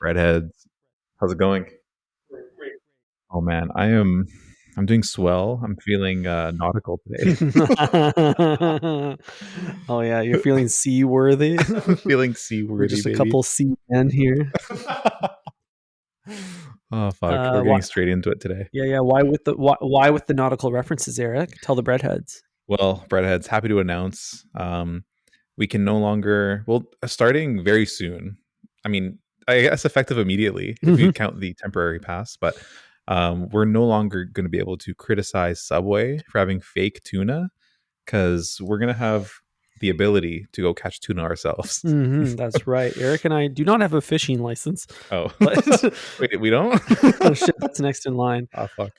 Redheads. How's it going? Oh man, I'm doing swell. I'm feeling nautical today. Oh yeah, you're feeling seaworthy. I'm feeling We're seaworthy, just a baby. couple sea men here. Oh fuck, we're Why? getting straight into it today. Yeah. Why with the nautical references, Eric? Tell the breadheads. Well, Redheads, happy to announce we can no longer, well, starting very soon. I mean, I guess effective immediately if you count the temporary pass, but we're no longer going to be able to criticize Subway for having fake tuna because we're going to have the ability to go catch tuna ourselves. That's right. Eric and I do not have a fishing license, Oh, but wait, we don't? oh shit, that's next in line. Oh, fuck.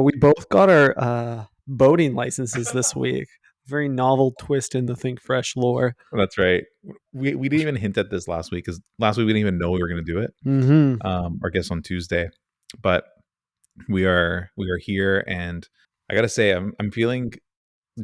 We both got our boating licenses this week. Very novel twist in the Think Fresh lore. That's right. We didn't even hint at this last week because last week we didn't even know we were going to do it. Our guess on Tuesday, but we are here, and I gotta say I'm feeling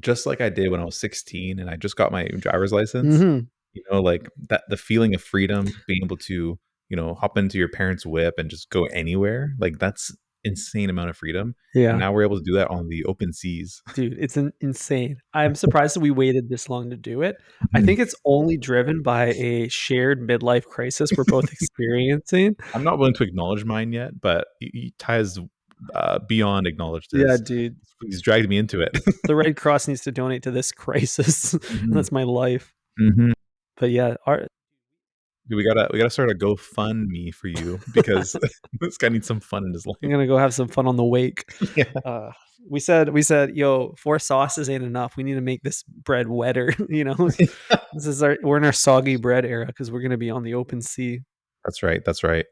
just like I did when I was 16 and I just got my driver's license. You know, like that the feeling of freedom, being able to, you know, hop into your parents' whip and just go anywhere. Like that's insane amount of freedom. And Yeah, now we're able to do that on the open seas. dude, it's insane. I'm surprised that we waited this long to do it. I think it's only driven by a shared midlife crisis we're both experiencing. I'm not willing to acknowledge mine yet, but Ty has beyond acknowledged Yeah, his. dude. He's dragged me into it. The Red Cross needs to donate to this crisis. And that's my life. Mhm. But yeah, We gotta start a GoFundMe for you because this guy needs some fun in his I'm life. gonna go have some fun on the wake. Yeah. We said, yo, 4 sauces ain't enough. We need to make this bread wetter. You know, we're in our soggy bread era because we're gonna be on the open sea. That's right. That's right.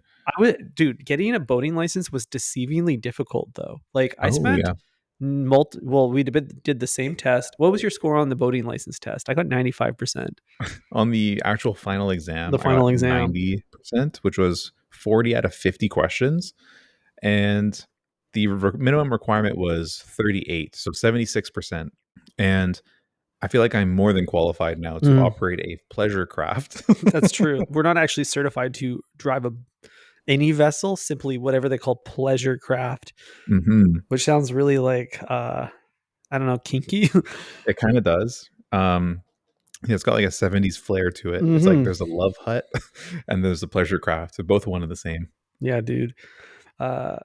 Dude, getting a boating license was deceivingly difficult though. Like I Oh spent yeah. we did the same test. What was your score on the boating license test? I got 95%. On the actual final exam, The I got final exam. 90%, which was 40 out of 50 questions. And the minimum requirement was 38, so 76%. And I feel like I'm more than qualified now to operate a pleasure craft. That's true. We're not actually certified to drive any vessel, simply whatever they call pleasure craft, which sounds really like I don't know, kinky. It kind of does. Yeah, it's got like a 70s flair to it. It's like there's a love hut and there's a pleasure craft. They're both one and the same. Yeah, dude. I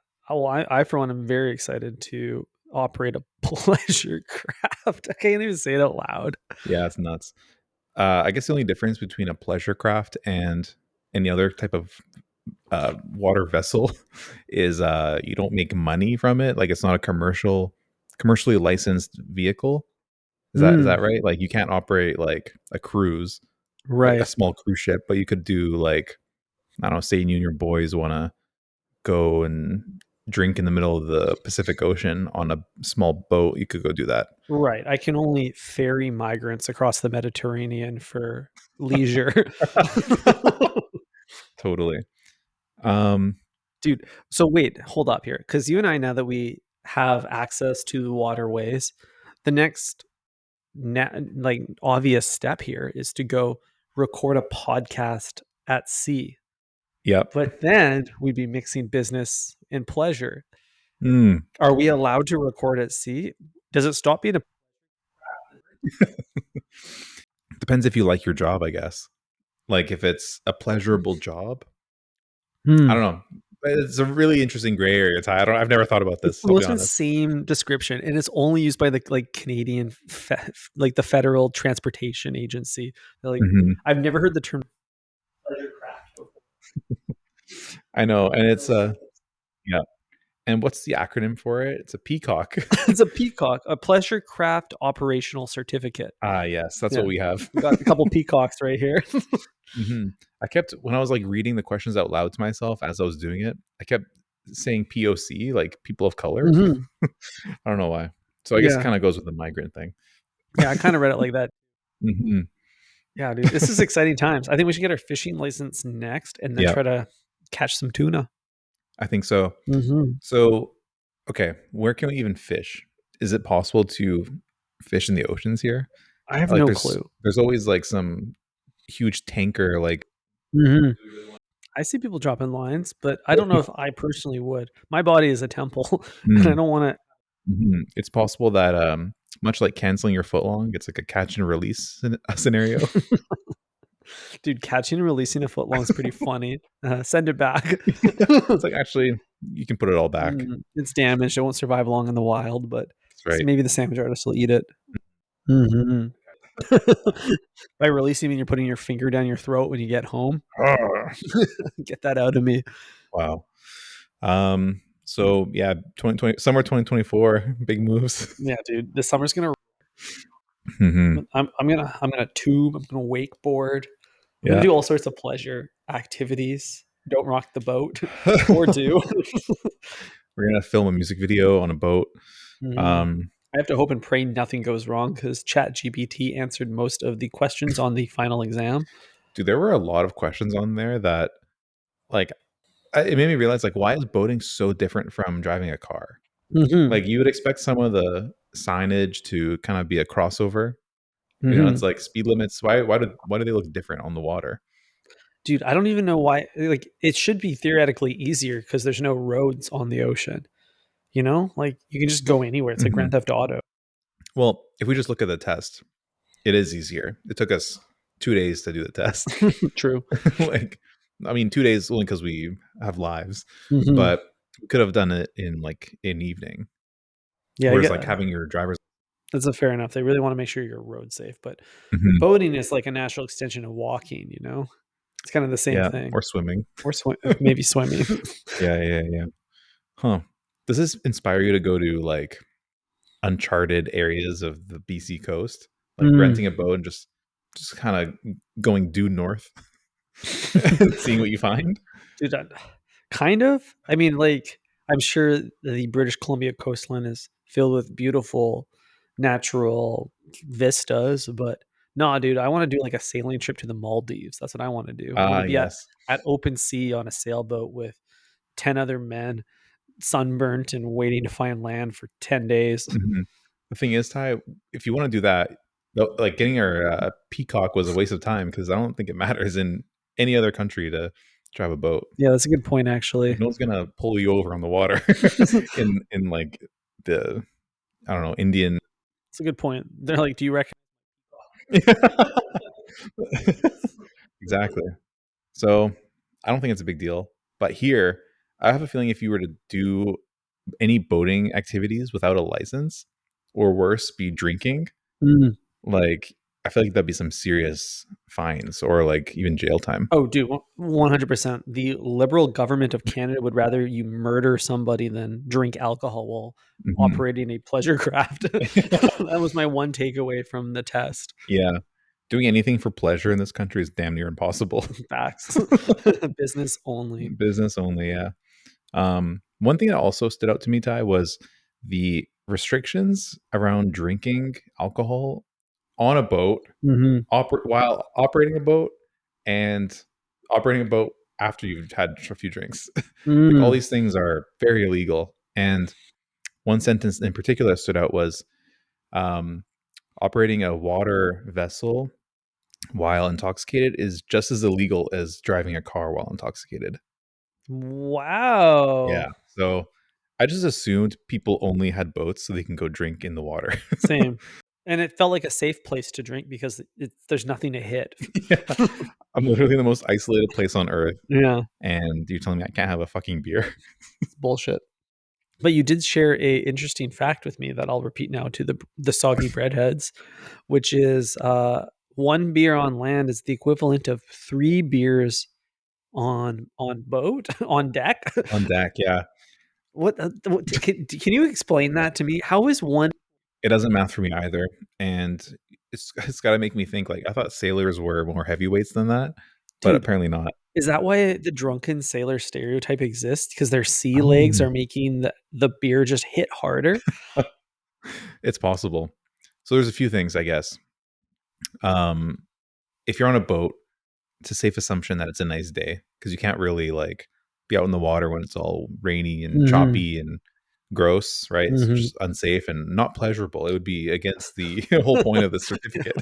for one am very excited to operate a pleasure craft. I can't even say it out loud. Yeah, it's nuts. I guess the only difference between a pleasure craft and any other type of water vessel is you don't make money from it. Like it's not a commercially licensed vehicle. Is that right? Like you can't operate like a cruise, Right. a small cruise ship, but you could do like, I don't know, say you and your boys want to go and drink in the middle of the Pacific Ocean on a small boat, you could go do that. Right. I can only ferry migrants across the Mediterranean for leisure. Totally. Dude, so wait, hold up here. Because you and I, now that we have access to the waterways, the next like obvious step here is to go record a podcast at sea. Yep. But then we'd be mixing business and pleasure. Mm. Are we allowed to record at sea? Does it stop being a Depends if you like your job, I guess. Like if it's a pleasurable job, I don't know. It's a really interesting gray area, Ty. I've never thought about this. It's the I'll be most honest. insane description, and it's only used by the like Canadian, like the Federal Transportation Agency. They're like, I've never heard the term pleasure craft before. I know, and it's yeah. And what's the acronym for it? It's a PCOC. It's a PCOC, a pleasure craft operational certificate. Ah, yes, that's what we have. We got a couple peacocks right here. I kept, when I was like reading the questions out loud to myself as I was doing it, I kept saying POC, like people of color. I don't know why. So I guess it kind of goes with the migrant thing. Yeah, I kind of read it like that. Yeah, dude, this is exciting times. I think we should get our fishing license next and then try to catch some tuna. I think so. So, okay, where can we even fish? Is it possible to fish in the oceans here? I have no clue. There's always like some huge tanker, like I see people dropping lines, but I don't know if I personally would. My body is a temple, and I Mm, don't want it's possible that much like canceling your footlong, it's like a catch and release scenario. to. Dude, catching and releasing a footlong is pretty funny. Send it back. It's like actually you can put it all back. It's damaged. It won't survive long in the wild, but That's right. maybe the sandwich artist will eat it. Mhm. By releasing, you're putting your finger down your throat when you get home. Ah, Get that out of me. wow. So yeah, 2020 summer 2024, big moves. Yeah, dude. This summer's gonna. Hmm. I'm gonna tube. I'm gonna wakeboard. I'm gonna Yeah. do all sorts of pleasure activities. Don't rock the boat, or do. We're gonna film a music video on a boat. Mhm. Um, I have to hope and pray nothing goes wrong because ChatGPT answered most of the questions on the final exam. dude, there were a lot of questions on there that like it made me realize like why is boating so different from driving a car? Mhm. Like you would expect some of the signage to kind of be a crossover. You know, it's Mhm. like speed limits. Why do they look different on the water? Dude, I don't even know why. Like, it should be theoretically easier because there's no roads on the ocean. You know, like you can just go anywhere. It's like Grand Hmm. Theft Auto. Well, if we just look at the test, it is easier. It took us 2 days to do the test. True. Like, I mean, 2 days only because we have lives, Mhm. but we could have done it in like an evening. Yeah, I Whereas get like having your driver's. that's a fair enough. They really want to make sure you're road safe, but Mhm. boating is like a natural extension of walking. You know, it's kind of the same Yeah, thing. or swimming. Or maybe swimming. Yeah, yeah, yeah. Huh. Does this inspire you to go to like uncharted areas of the BC coast, like Mm. renting a boat and just kind of going due north and seeing what you find? Dude, kind of. I mean, like, I'm sure the British Columbia coastline is filled with beautiful natural vistas, but no, dude, I want to do like a sailing trip to the Maldives. That's what I want to do. I want Ah, to be yes. at open sea on a sailboat with 10 other men, sunburnt and waiting to find land for 10 days. Mhm. The thing is, Ty, if you want to do that, like getting your peacock was a waste of time because I don't think it matters in any other country to drive a boat. Yeah, that's a good point, Like actually. no one's gonna pull you over on the water in like the I don't know Indian. It's a good point. They're like, "Do you reckon?" Exactly. So I don't think it's a big deal. But here, I have a feeling if you were to do any boating activities without a license, or worse, be drinking, Mm. like I feel like that'd be some serious fines or like even jail time. Oh, dude, 100%. The Liberal government of Canada would rather you murder somebody than drink alcohol while Hmm. operating a pleasure craft. That was my one takeaway from the test. Yeah. Doing anything for pleasure in this country is damn near impossible. Facts. Business only. Business only, yeah. One thing that also stood out to me, Ty, was the restrictions around drinking alcohol on a boat, Mhm. while operating a boat, and operating a boat after you've had a few drinks. Like all Mm. these things are very illegal. And one sentence in particular that stood out was um, operating a water vessel while intoxicated is just as illegal as driving a car while intoxicated. Yeah. Wow. So I just assumed people only had boats so they can go drink in the water. Same. And it felt like a safe place to drink because there's nothing to hit. Yeah. I'm literally in the most isolated place on earth, Yeah, and you're telling me I can't have a fucking beer? it's bullshit. But you did share a interesting fact with me that I'll repeat now to the soggy breadheads, which is one beer on land is the equivalent of three beers on boat on deck. On deck, yeah. What can you explain that to me? How is one? It doesn't math for me either, and it's gotta make me think, like, I thought sailors were more heavyweights than that, but Dude, apparently not. is that why the drunken sailor stereotype exists? Because their sea legs Oh. are making the beer just hit harder. It's possible. So there's a few things, I guess. Um, if you're on a boat, it's a safe assumption that it's a nice day because you can't really, like, be out in the water when it's all rainy and Hmm. choppy and gross, right? It's Hmm. just unsafe and not pleasurable. It would be against the whole point of the certificate.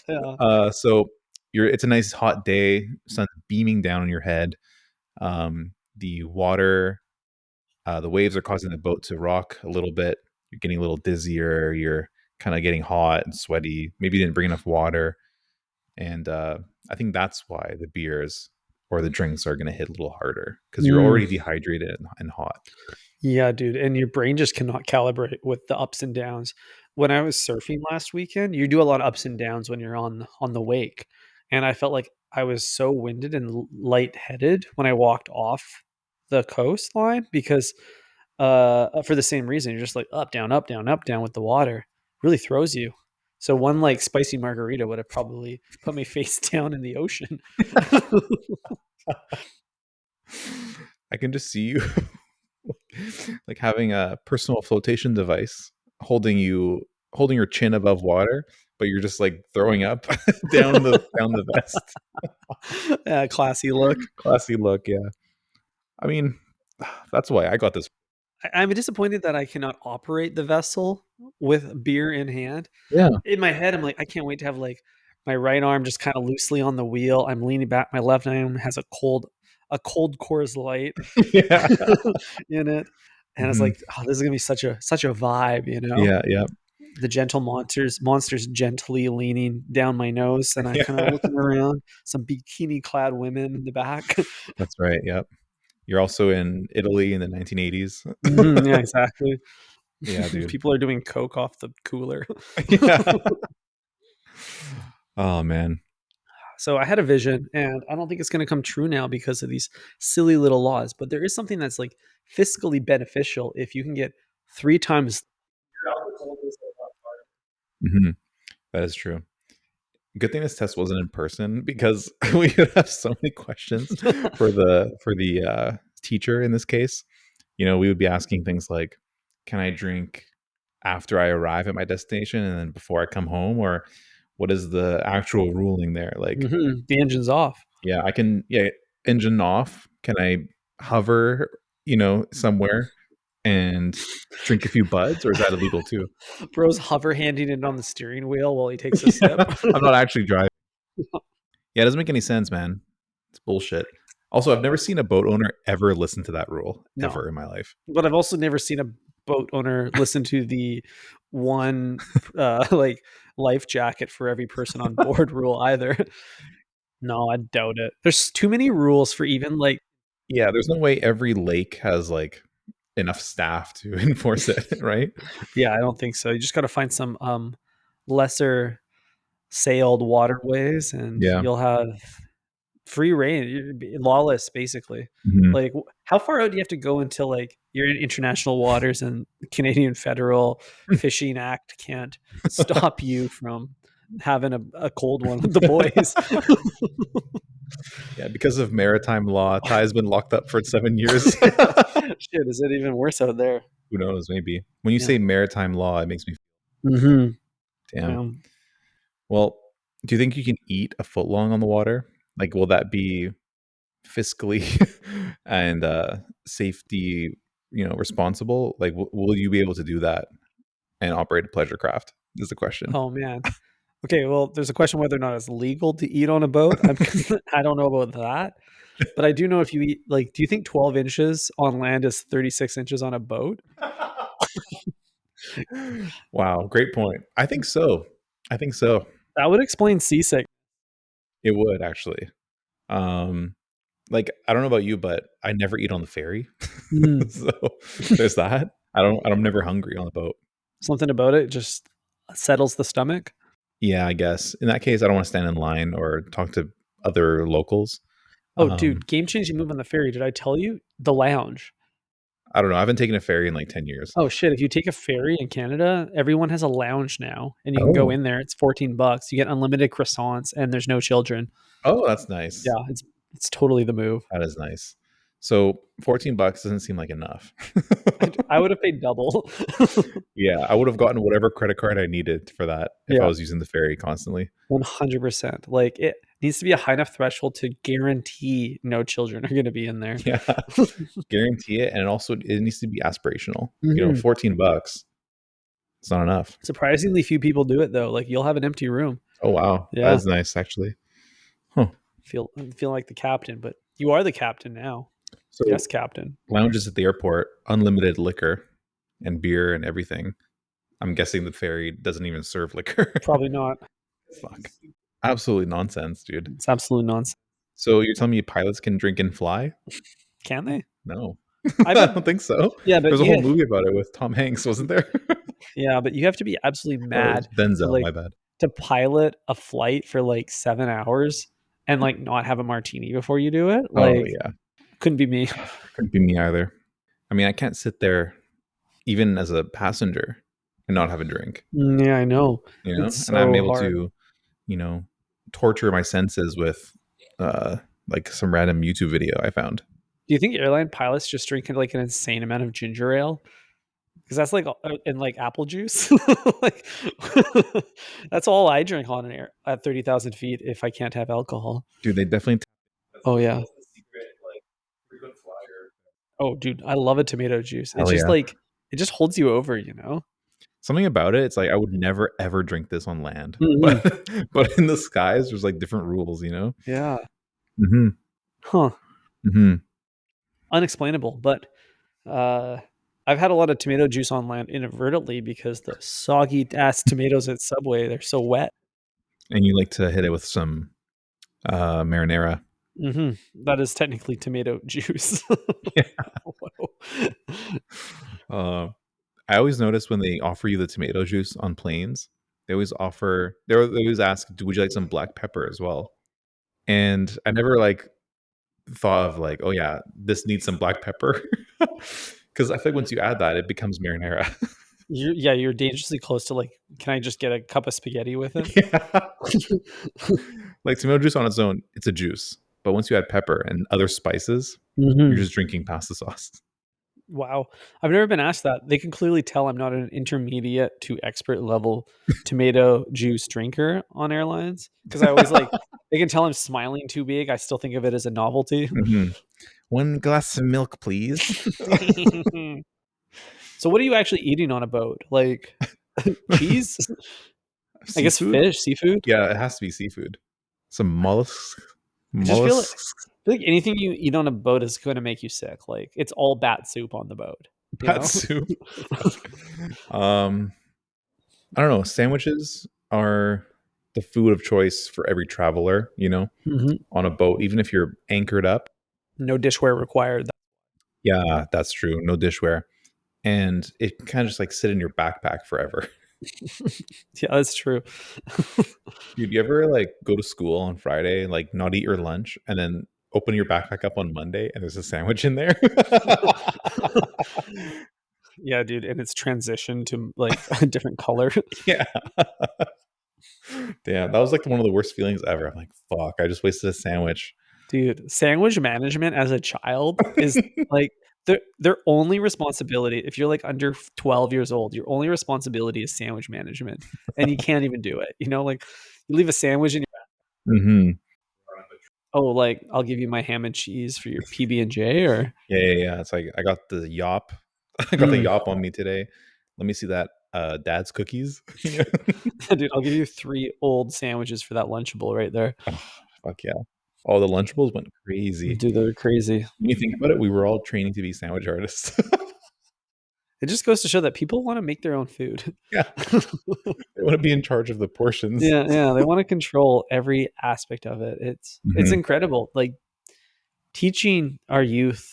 Yeah. So it's a nice hot day, sun's beaming down on your head. The water, the waves are causing the boat to rock a little bit. You're getting a little dizzier. You're kind of getting hot and sweaty. Maybe you didn't bring enough water. And I think that's why the beers or the drinks are going to hit a little harder because you're Mm. already dehydrated and hot. Yeah, dude. And your brain just cannot calibrate with the ups and downs. When I was surfing last weekend, you do a lot of ups and downs when you're on the wake. And I felt like I was so winded and lightheaded when I walked off the coastline because for the same reason, you're just like up, down, up, down, up, down with the water. Really throws you. So one like spicy margarita would have probably put me face down in the ocean. I can just see you like having a personal flotation device holding your chin above water, but you're just like throwing up down the vest. Classy look. Classy look, yeah. I mean, that's why I got this. I'm disappointed that I cannot operate the vessel with beer in hand. Yeah. In my head, I'm like, I can't wait to have like my right arm just kind of loosely on the wheel. I'm leaning back. My left arm has a cold Coors Light Yeah. in it, and it's Mhm. like, oh, this is gonna be such a vibe, you know. Yeah, yeah. The gentle monsters gently leaning down my nose, and I kind of Yeah. looking around. Some bikini clad women in the back. That's right, yep. You're also in Italy in the 1980s. Mhm, yeah, exactly. Yeah, dude. People are doing coke off the cooler. Yeah. Oh, man. So I had a vision, and I don't think it's going to come true now because of these silly little laws. But there is something that's like fiscally beneficial if you can get 3 times. Mhm. That is true. Good thing this test wasn't in person because we could have so many questions for the teacher in this case. You know, we would be asking things like, "Can I drink after I arrive at my destination and then before I come home?" Or what is the actual ruling there? Like, The engine's off. yeah, I can, yeah, engine off. Can I hover, somewhere and drink a few buds, or is that illegal too? Bro's hover handing it on the steering wheel while he takes a sip. Yeah, I'm not actually driving. Yeah, it doesn't make any sense, man. It's bullshit. Also, I've never seen a boat owner ever listen to that rule No, ever in my life. but I've also never seen a boat owner listen to the one like life jacket for every person on board rule either. No, I doubt it. There's too many rules for even like. Yeah, there's no way every lake has like enough staff to enforce it, right? Yeah, I don't think so. You just got to find some lesser sailed waterways, and Yeah. you'll have free reign. You'd be lawless, basically. Mhm. Like, how far out do you have to go until like you're in international waters and the Canadian Federal Fishing Act can't stop you from having a cold one with the boys? Yeah, because of maritime law, Ty's been locked up for 7 years. Shit, is it even worse out there? Who knows? Maybe. When you Yeah. say maritime law, it makes me Mm-hmm. damn. Um, Well, do you think you can eat a foot long on the water? Like, will that be fiscally and safety, responsible? Like, will you be able to do that and operate a pleasure craft? Is the question. oh man. Okay, well, there's a question whether or not it's legal to eat on a boat. I don't know about that, but I do know if you eat like, do you think 12 inches on land is 36 inches on a boat? Wow, great point. I think so. I think so. That would explain seasick. It would actually. Um, like I don't know about you, but I never eat on the ferry, Mm. so there's that. I'm never hungry on the boat. Something about it just settles the stomach. Yeah, I guess in that case, I don't want to stand in line or talk to other locals. Oh, Um, dude, game changing move on the ferry. Did I tell you? The lounge. I don't know. I haven't taken a ferry in like 10 years. Oh shit, if you take a ferry in Canada, everyone has a lounge now and you can go Oh, in there. It's $14. You get unlimited croissants and there's no children. oh, that's nice. Yeah, it's totally the move. That is nice. So $14 doesn't seem like enough. I would have paid double. Yeah, I would have gotten whatever credit card I needed for that if I Yeah, was using the ferry constantly. 100%. Like it needs to be a high enough threshold to guarantee no children are going to be in there. Yeah, guarantee it, and also it needs to be aspirational. Mhm. $14, it's not enough. Surprisingly few people do it though. Like you'll have an empty room. Oh wow, that Yeah. is nice actually. feel like the captain, but you are the captain now. So Yes, captain. lounges at the airport, unlimited liquor and beer and everything. I'm guessing the ferry doesn't even serve liquor. Probably not. Fuck. Absolutely nonsense, dude. It's absolute nonsense. So you're telling me pilots can drink and fly? Can they? No. I I bet. don't think so. Yeah, but There's a whole movie about it with Tom Hanks, wasn't there? yeah, but you have to be absolutely Oh, mad to Denzel, like my bad. to pilot a flight for like 7 hours and like not have a martini before you do it. Oh, Like, yeah. couldn't be me. Couldn't be me either. I mean, I can't sit there even as a passenger and not have a drink, Yeah, I know. you know? It's And I'm so able hard. to, you know, torture my senses with like some random YouTube video I found. Do you think airline pilots just drink like an insane amount of ginger ale? Because that's like and like apple juice. Like that's all I drink on an air at 30,000 feet if I can't have alcohol. Dude, they definitely Oh yeah. Oh dude, I love a tomato juice. It's hell just yeah. like it just holds you over, you know? Something about it, it's like I would never ever drink this on land. Mhm. But in the skies there's like different rules, you know? Yeah. Mhm. Huh. Mhm. Unexplainable, but I've had a lot of tomato juice on land inadvertently because the soggy ass tomatoes at Subway, they're so wet. And you like to hit it with some marinara. That is technically tomato juice. Whoa. Uh, I always notice when they offer you the tomato juice on planes, they always ask, would you like some black pepper as well?" And I never like thought of like, oh yeah, this needs some black pepper. Because I feel like once you add that, it becomes marinara. You're dangerously close to like, can I just get a cup of spaghetti with it? Yeah. Like tomato juice on its own, it's a juice. But once you add pepper and other spices, you're Mhm. just drinking pasta sauce. Wow. I've never been asked that. They can clearly tell I'm not an intermediate to expert level tomato juice drinker on airlines because I always like they can tell I'm smiling too big. I still think of it as a novelty. Mhm. One glass of milk, please. So what are you actually eating on a boat? Like cheese? I guess Seafood? fish, seafood? Yeah, it has to be seafood. Some mollusks. I just Mollusks. feel like anything you eat on a boat is going to make you sick. Like it's all bat soup on the boat, you Bat know? soup. Fuck. I don't know. Sandwiches are the food of choice for every traveler, you know, Mhm. on a boat, even if you're anchored up. No dishware required. Yeah, that's true. No dishware. And it can kind of just like sit in your backpack forever. Yeah, that's true. Dude, you ever like go to school on Friday, like not eat your lunch, and then open your backpack up on Monday and there's a sandwich in there? Yeah, dude, and it's transitioned to like a different color. Yeah. Damn, that was like one of the worst feelings ever. I'm like, fuck, I just wasted a sandwich. Dude, sandwich management as a child is like their only responsibility if you're like under 12 years old, your only responsibility is sandwich management and you can't even do it. You know, like you leave a sandwich in your Hmm. oh, like I'll give you my ham and cheese for your PB&J or Yeah. It's like I got the yop. I got the mm. yop on me today. Let me see that dad's cookies. Dude, I'll give you 3 old sandwiches for that Lunchable right there. Oh, fuck yeah. All the Lunchables went crazy. Dude, they're crazy. When you think about it, we were all training to be sandwich artists. It just goes to show that people wanna make their own food. Yeah. They want to be in charge of the portions. Yeah, they wanna control every aspect of it. It's Mhm. incredible, like, teaching our youth,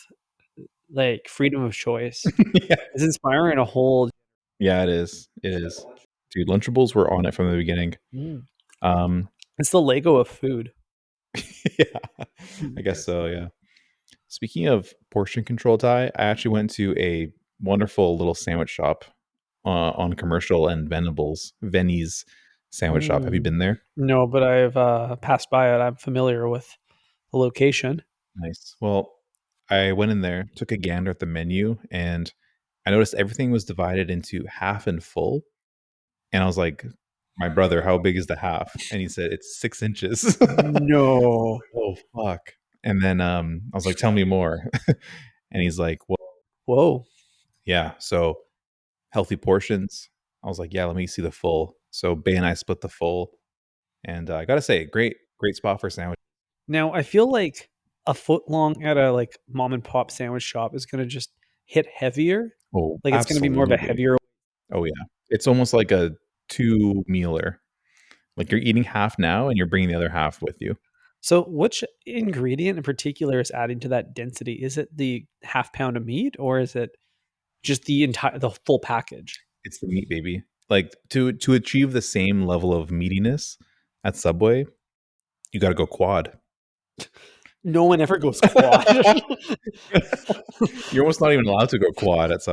like, freedom of choice Yeah. is inspiring a whole Yeah, it is. It is. Dude, Lunchables were on it from the beginning. mm. Um, It's the Lego of food. yeah, I guess so. Yeah. Speaking of portion control, Ty, I actually went to a wonderful little sandwich shop on Commercial and Venny's sandwich shop. Have you Mm. been there? No, but I've, passed by it. I'm familiar with the location. Nice. Well, I went in there, took a gander at the menu, and I noticed everything was divided into half and full. And I was like, "My brother, how big is the half?" And he said, "It's 6 inches." No. Oh fuck. And then I was like, "Tell me more." And he's like, "Well, Whoa. yeah, so healthy portions." I was like, "Yeah, let me see the full." So Bay and I split the full, and I gotta say, great spot for sandwich. Now, I feel like a foot long at a like mom and pop sandwich shop is gonna just hit heavier. Oh, Like it's gonna be more of a absolutely. heavier. Oh yeah. It's almost like a two mealer. Like you're eating half now and you're bringing the other half with you. So, which ingredient in particular is adding to that density? Is it the half pound of meat, or is it just the full package? It's the meat, baby. Like to achieve the same level of meatiness at Subway, you got to go quad. No one ever goes quad. You're almost not even allowed to go quad at Subway.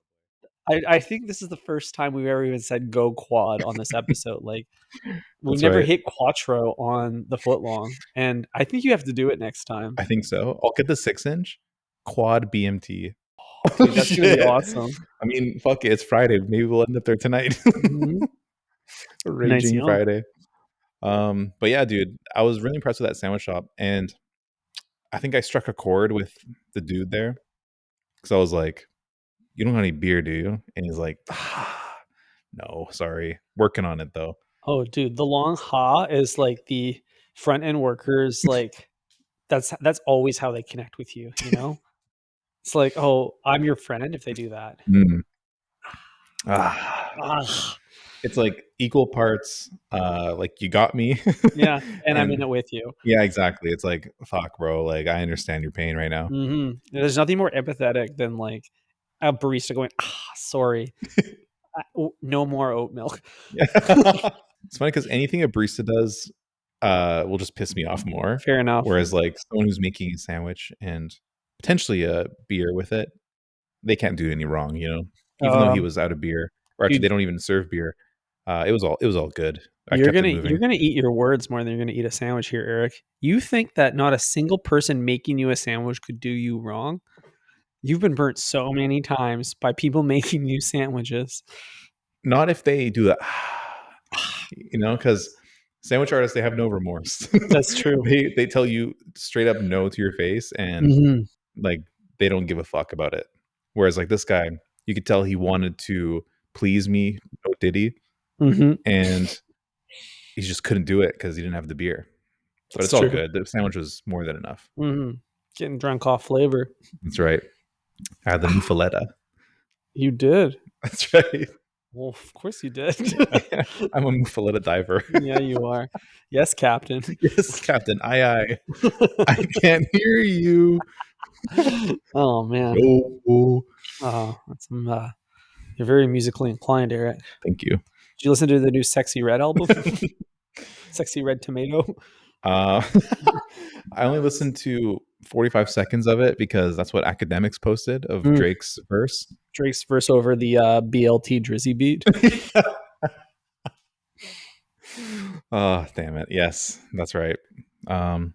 I think this is the first time we've ever even said go quad on this episode. Like we've That's never right. hit quattro on the footlong, and I think you have to do it next time. I think so. I'll get the 6-inch quad BMT. Dude, that's gonna be Shit. awesome. I mean, fuck it. It's Friday. Maybe we'll end up there tonight. Mhm. Nice Raging young. Friday. But yeah, dude, I was really impressed with that sandwich shop, and I think I struck a chord with the dude there because I was like, "You don't have any beer, do you?" And he's like, "No, sorry, working on it though." Oh, dude, the long ha is like the front end workers. Like that's always how they connect with you. You know, it's like, oh, I'm your friend if they do that. Mm. Ah, Ah, it's like equal parts. Like you got me, yeah, and I'm in and it with you. yeah, exactly. It's like fuck, bro. Like I understand your pain right now. There's nothing more empathetic than like a barista going, sorry, no more oat milk. Yeah. It's funny because anything a barista does will just piss me off more. Fair enough. Whereas like someone who's making a sandwich and potentially a beer with it, they can't do any wrong, you know. Even though he Um, was out of beer, or actually dude, they don't even serve beer. It was all good. I you're kept it gonna you're moving. gonna eat your words more than you're gonna eat a sandwich here, Eric. You think that not a single person making you a sandwich could do you wrong? You've been burnt so many times by people making you sandwiches. Not if they do that, you know, because sandwich artists they have no remorse. That's true. They tell you straight up no to your face, and Mhm, like they don't give a fuck about it. Whereas like this guy, you could tell he wanted to please me, no diddy, mhm. and he just couldn't do it because he didn't have the beer. But It's it's all true. good. The sandwich was more than enough. Mhm. Getting drunk off flavor. That's right. I had the muffaletta. You did. That's right. Well, of course you did. I'm a muffaletta diver. Yeah, you are. Yes, Captain. Yes, Captain. Aye, aye. I can't hear you. Oh man. No. Oh, that's you're very musically inclined, Eric. Thank you. Did you listen to the new Sexyy Red album? Sexyy Red Tomato. Uh, I only listened to 45 seconds of it because that's what academics posted of Mm, Drake's verse. Drake's verse over the BLT Drizzy beat. Oh, damn it. Yes, that's right. I'm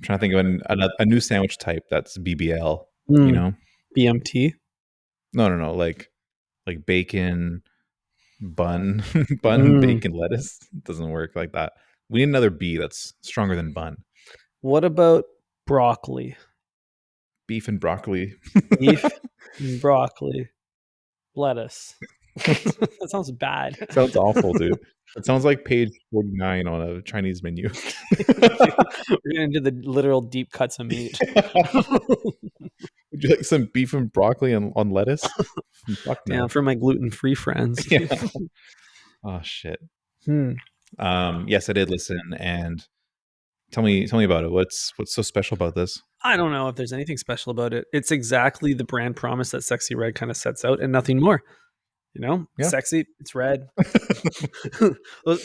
trying to think of a new sandwich type that's BBL, you Mm, know? BMT. No, no, no. Like bacon, bun, bun, Mm. bacon, lettuce. Doesn't work like that. We need another B that's stronger than bun. What about broccoli? Beef and broccoli. Beef, broccoli, lettuce. That sounds bad. Sounds awful, dude. It sounds like page 49 on a Chinese menu. We're gonna do the literal deep cuts of meat. Would you like some beef and broccoli on lettuce? Fuck Damn, no. for my gluten-free friends. Yeah. Oh shit. Hmm. Yes, I did listen, and tell me about it. What's so special about this? I don't know if there's anything special about it. It's exactly the brand promise that Sexyy Red kind of sets out and nothing more. You know, Yeah. sexy, it's red.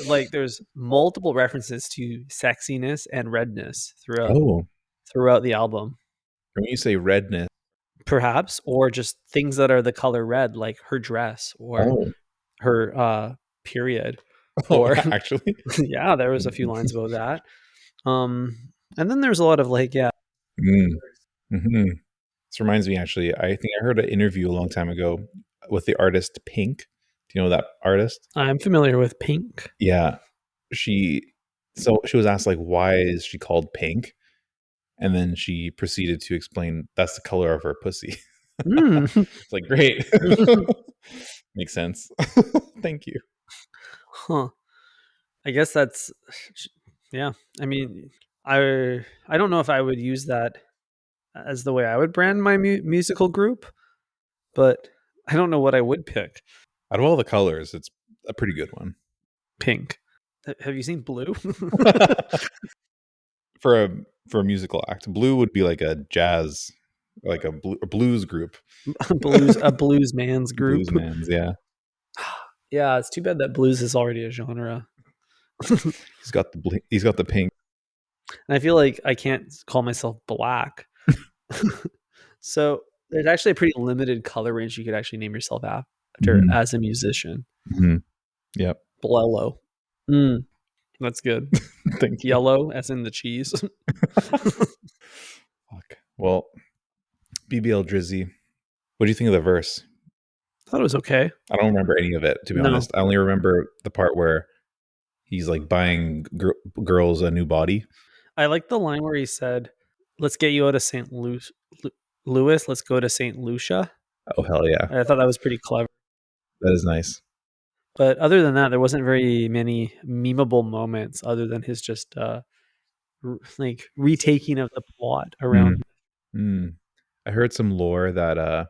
Like there's multiple references to sexiness and redness Oh, throughout the album. when you say redness, Perhaps, or just things that are the color red, like her dress or oh, her period. oh, Or actually, yeah, there was a few lines about that. And then there's a lot of like, yeah, mm, hmm this reminds me. Actually, I think I heard an interview a long time ago with the artist Pink. Do you know that artist? I'm familiar with pink. Yeah, she. So she was asked like, why is she called Pink? And then she proceeded to explain that's the color of her pussy. Mm. It's like great, makes sense. Thank you. Huh. I guess that's, yeah. I mean, I don't know if I would use that as the way I would brand my musical group, but I don't know what I would pick. Out of all the colors, it's a pretty good one. Pink. Have you seen blue? for a musical act, blue would be like a jazz, like a blues group. A blues man's group. Bluesmans, yeah. Yeah, it's too bad that blues is already a genre. He's got the pink. And I feel like I can't call myself black. So there's actually a pretty limited color range you could actually name yourself after as a musician. Mm-hmm. Yep. Blello. That's good. Thank you. Yellow, as in the cheese. Fuck. Well, BBL Drizzy, what do you think of the verse? I thought it was okay. I don't remember any of it, to be honest. I only remember the part where he's like buying girls a new body. I like the line where he said, "Let's get you out of St. Louis. Let's go to St. Lucia." Oh, hell yeah. I thought that was pretty clever. That is nice. But other than that, there wasn't very many memeable moments other than his just like retaking of the plot around. I heard some lore that I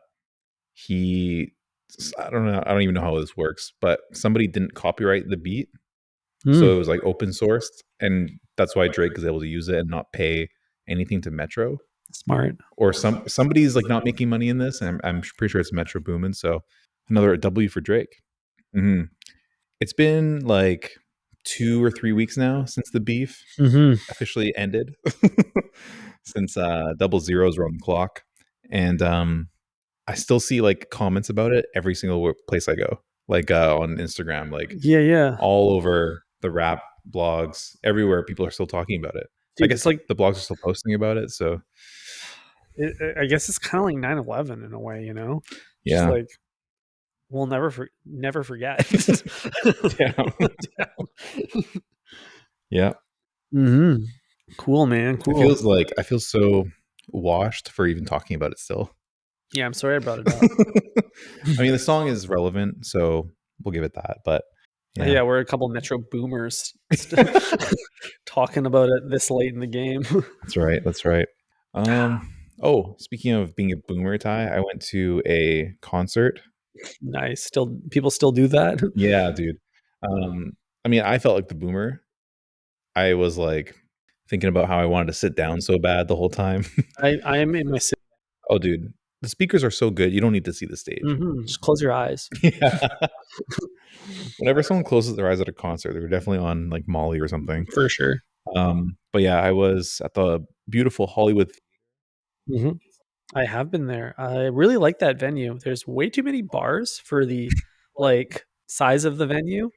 don't know, I don't even know how this works, but somebody didn't copyright the beat. So it was like open sourced, and that's why Drake is able to use it and not pay anything to Metro. Smart. Or somebody's like not making money in this, and I'm pretty sure it's Metro Boomin. So another W for Drake. Mm-hmm. It's been like 2 or 3 weeks now since the beef officially ended, since double zeros were on the clock, and I still see like comments about it every single place I go, like on Instagram, like all over the rap blogs, everywhere. People are still talking about it. Dude, I guess like the blogs are still posting about it. So I guess it's kind of like 9/11 in a way, you know? Yeah. Just like we'll never forget. Yeah. Cool, man. Cool. I feel so washed for even talking about it still. Yeah, I'm sorry I brought it up. I mean, the song is relevant, so we'll give it that. But yeah, we're a couple Metro boomers talking about it this late in the game. That's right. That's right. Oh, speaking of being a boomer, Ty, I went to a concert. Nice. People still do that? Yeah, dude. I mean, I felt like the boomer. I was like thinking about how I wanted to sit down so bad the whole time. I am in my city. Oh, dude. The speakers are so good. You don't need to see the stage. Just close your eyes. Yeah. Whenever someone closes their eyes at a concert, they're definitely on like Molly or something. For sure. But yeah, I was at the beautiful Hollywood. I have been there. I really like that venue. There's way too many bars for the like size of the venue.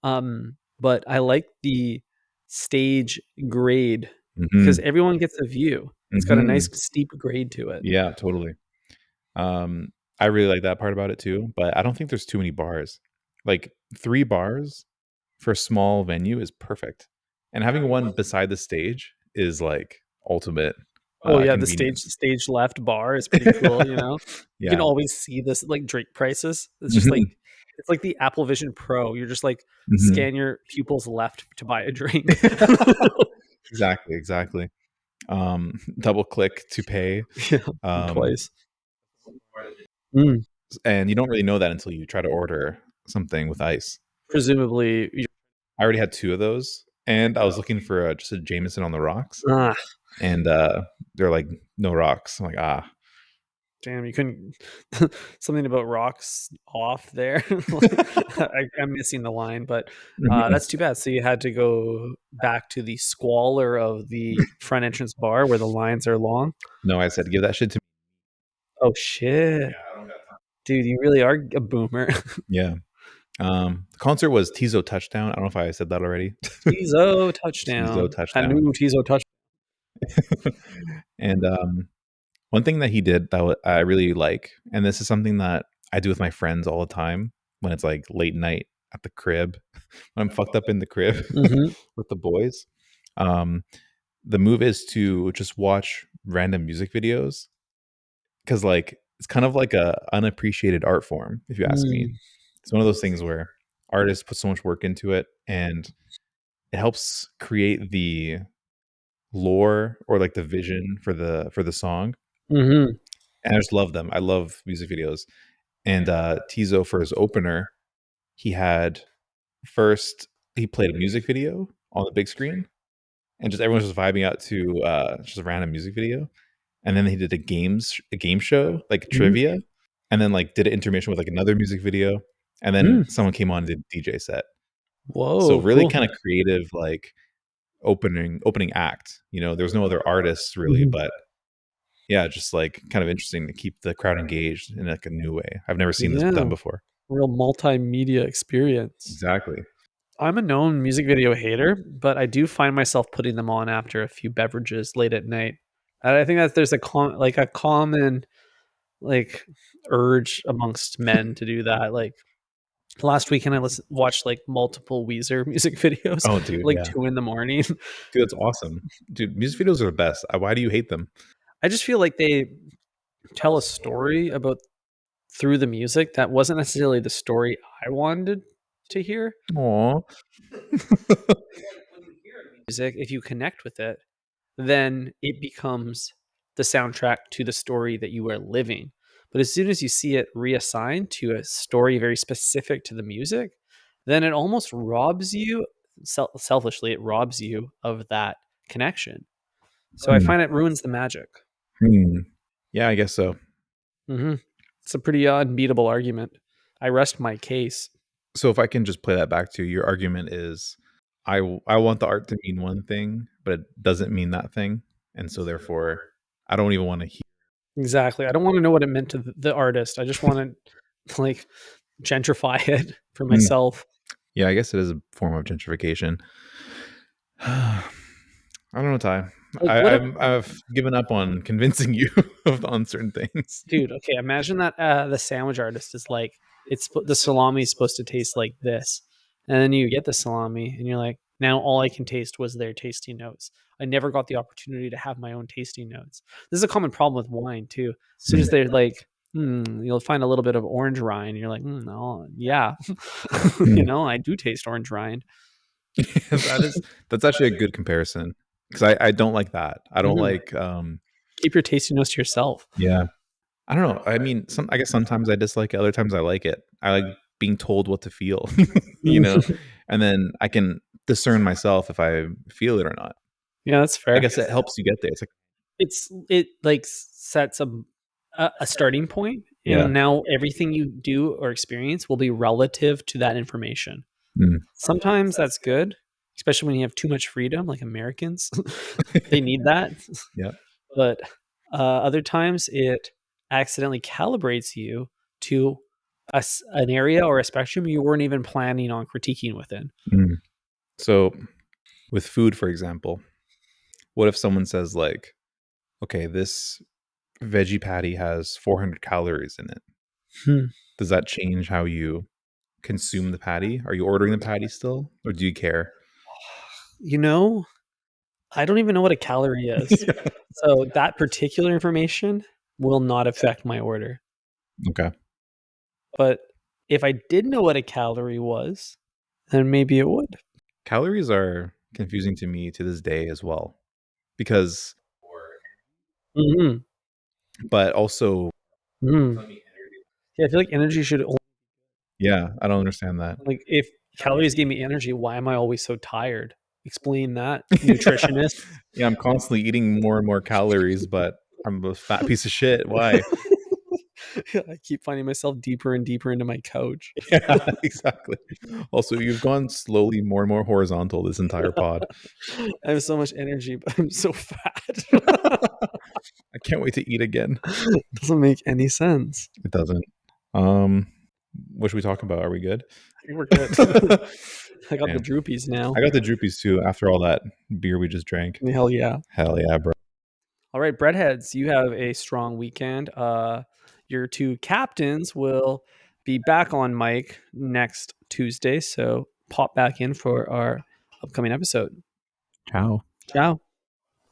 But I like the stage grade because everyone gets a view. It's got a nice steep grade to it. Yeah, totally. I really like that part about it too, but I don't think there's too many bars. Like 3 bars for a small venue is perfect. And having one beside the stage is like ultimate. Oh yeah, the stage left bar is pretty cool, you know. You can always see this like drink prices. It's just like it's like the Apple Vision Pro. You're just like scan your pupils left to buy a drink. Exactly. Double click to pay. Twice. And you don't really know that until you try to order something with ice. Presumably, I already had 2 of those, and I was looking for just a Jameson on the rocks. And they're like, no rocks. I'm like, damn, you couldn't. Something about rocks off there. I'm missing the line, but that's too bad. So you had to go back to the squalor of the front entrance bar where the lines are long. No, I said, give that shit to me. Oh shit, dude, you really are a boomer. Yeah. The concert was Teezo Touchdown. I don't know if I said that already. Teezo Touchdown. Teezo Touchdown. I knew Teezo Touchdown. And one thing that he did that I really like, and this is something that I do with my friends all the time when it's like late night at the crib, when I'm fucked up in the crib with the boys. The move is to just watch random music videos, because like it's kind of like a unappreciated art form, if you ask me. It's one of those things where artists put so much work into it, and it helps create the lore or like the vision for the song, Mm-hmm. and I just love them. I love music videos. And Teezo, for his opener, he had first he played a music video on the big screen, and just everyone was just vibing out to just a random music video. And then he did a game show, like trivia, and then like did an intermission with like another music video, and then Mm. someone came on and did DJ set. So Whoa, really cool. kind of creative, like opening act. You know, there's no other artists really, Mhm. but yeah, just like kind of interesting to keep the crowd engaged in like a new way. I've never seen this Yeah, done before. real multimedia experience. Exactly. I'm a known music video hater, but I do find myself putting them on after a few beverages late at night. And I think that there's a common like urge amongst men to do that. Like last weekend, I watched like multiple Weezer music videos, Oh, dude, like yeah, 2 in the morning. dude, that's awesome, dude. Music videos are the best. Why do you hate them? I just feel like they tell a story about through the music that wasn't necessarily the story I wanted to hear. Aw. Music, if you connect with it, then it becomes the soundtrack to the story that you are living. But as soon as you see it reassigned to a story very specific to the music, then it almost robs you, selfishly, it robs you of that connection. So I Hmm. find it ruins the magic. Hmm. Yeah, I guess so. hmm It's a pretty unbeatable argument. I rest my case. So if I can just play that back to you, your argument is, I want the art to mean one thing, but it doesn't mean that thing, and so therefore, I don't even want to hear. Exactly. I don't want to know what it meant to the artist. I just want to like gentrify it for Mm. myself. Yeah, I guess it is a form of gentrification. I don't know, Ty. Like, what if, I've given up on convincing you on certain things. dude? Okay, imagine that the sandwich artist is like, the salami is supposed to taste like this, and then you get the salami, and you're like, now all I can taste was their tasting notes. I never got the opportunity to have my own tasting notes. This is a common problem with wine too. As soon as they're like, you'll find a little bit of orange rind, and you're like, no, yeah, Mm. I do taste orange rind. That's actually a good comparison, because I don't like that. I don't Mhm. like Keep your tasting notes to yourself. yeah. I don't know. I mean, I guess sometimes I dislike it, other times I like it. I like being told what to feel, you know, and then I can discern myself if I feel it or not. Yeah, that's I fair. guess it helps you get there. It's like, It like sets a starting point, yeah. and now everything you do or experience will be relative to that information. Mm. Sometimes that's good, especially when you have too much freedom, like Americans. They need that. Yeah. But other times it accidentally calibrates you to an area or a spectrum you weren't even planning on critiquing within. Mm. So with food, for example, what if someone says like, okay, this veggie patty has 400 calories in it? Hmm. Does that change how you consume the patty? Are you ordering the patty still, or do you care? You know, I don't even know what a calorie is. So that particular information will not affect my order. Okay. But if I did know what a calorie was, then maybe it would. Calories are confusing to me to this day as well, because, Mhm. but also, Mhm. Yeah, I feel like energy should only yeah, I don't understand that. like, if calories gave me energy, why am I always so tired? Explain that, nutritionist. Yeah, I'm constantly eating more and more calories, but I'm a fat piece of shit. Why? I keep finding myself deeper and deeper into my couch. Yeah, exactly. Also, you've gone slowly more and more horizontal this entire pod. I have so much energy, but I'm so fat. I can't wait to eat again. Doesn't make any sense. It doesn't. Um, what should we talk about? Are we good? I think we're good. I got the Damn. droopies now. I got the droopies too after all that beer we just drank. Hell yeah. Hell yeah, bro. All right, breadheads, you have a strong weekend. Your two captains will be back on mic next Tuesday, so pop back in for our upcoming episode. Ciao. Ciao.